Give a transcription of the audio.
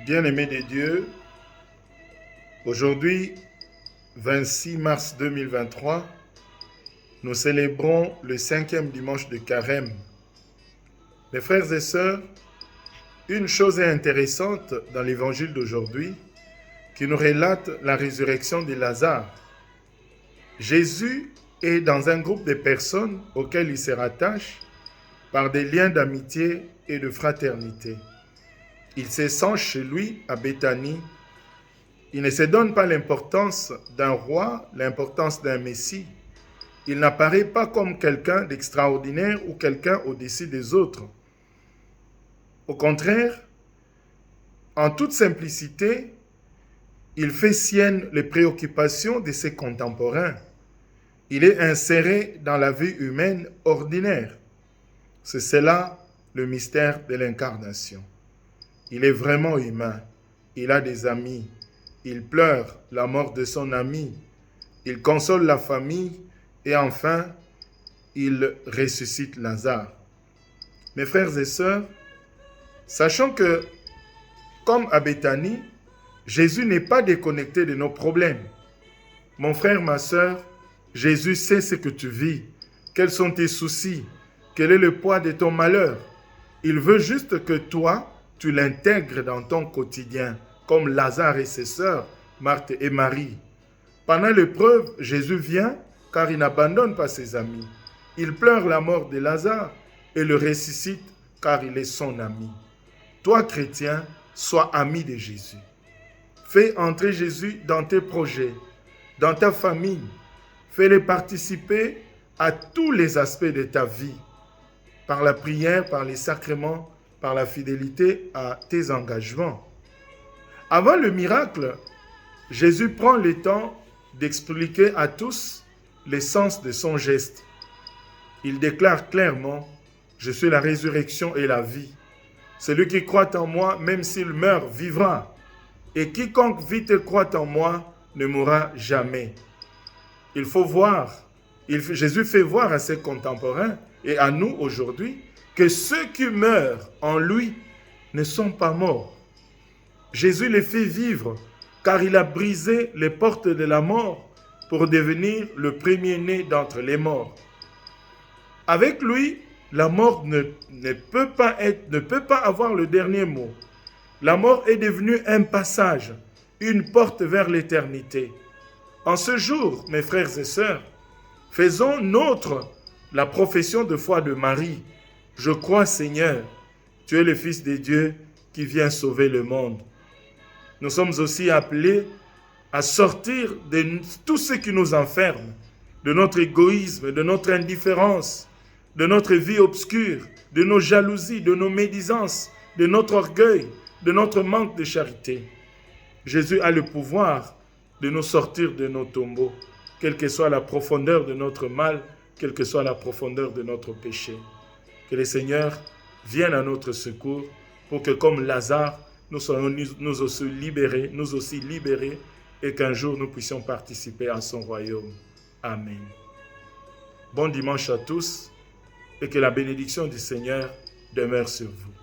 Bien-aimés de Dieu, aujourd'hui, 26 mars 2023, nous célébrons le 5e dimanche de Carême. Mes frères et sœurs, une chose est intéressante dans l'évangile d'aujourd'hui qui nous relate la résurrection de Lazare. Jésus est dans un groupe de personnes auxquelles il se rattache par des liens d'amitié et de fraternité. Il se sent chez lui à Béthanie. Il ne se donne pas l'importance d'un roi, l'importance d'un Messie. Il n'apparaît pas comme quelqu'un d'extraordinaire ou quelqu'un au-dessus des autres. Au contraire, en toute simplicité, il fait sienne les préoccupations de ses contemporains. Il est inséré dans la vie humaine ordinaire. C'est cela le mystère de l'incarnation. Il est vraiment humain. Il a des amis. Il pleure la mort de son ami. Il console la famille. Et enfin, il ressuscite Lazare. Mes frères et sœurs, sachant que, comme à Béthanie, Jésus n'est pas déconnecté de nos problèmes. Mon frère, ma sœur, Jésus sait ce que tu vis. Quels sont tes soucis? Quel est le poids de ton malheur? Il veut juste que toi, tu l'intègres dans ton quotidien, comme Lazare et ses sœurs, Marthe et Marie. Pendant l'épreuve, Jésus vient car il n'abandonne pas ses amis. Il pleure la mort de Lazare et le ressuscite car il est son ami. Toi, chrétien, sois ami de Jésus. Fais entrer Jésus dans tes projets, dans ta famille. Fais-le participer à tous les aspects de ta vie, par la prière, par les sacrements, par la fidélité à tes engagements. Avant le miracle, Jésus prend le temps d'expliquer à tous l'essence de son geste. Il déclare clairement, « Je suis la résurrection et la vie. Celui qui croit en moi, même s'il meurt, vivra. Et quiconque vit et croit en moi ne mourra jamais. » Il faut voir, Jésus fait voir à ses contemporains et à nous aujourd'hui que ceux qui meurent en lui ne sont pas morts. Jésus les fait vivre car il a brisé les portes de la mort pour devenir le premier-né d'entre les morts. Avec lui, la mort ne peut pas avoir le dernier mot. La mort est devenue un passage, une porte vers l'éternité. En ce jour, mes frères et sœurs, faisons nôtre la profession de foi de Marie. Je crois, Seigneur, tu es le Fils de Dieu qui vient sauver le monde. Nous sommes aussi appelés à sortir de tout ce qui nous enferme, de notre égoïsme, de notre indifférence, de notre vie obscure, de nos jalousies, de nos médisances, de notre orgueil, de notre manque de charité. Jésus a le pouvoir de nous sortir de nos tombeaux, quelle que soit la profondeur de notre mal, quelle que soit la profondeur de notre péché. Que le Seigneur vienne à notre secours pour que, comme Lazare, nous soyons nous aussi libérés et qu'un jour nous puissions participer à son royaume. Amen. Bon dimanche à tous et que la bénédiction du Seigneur demeure sur vous.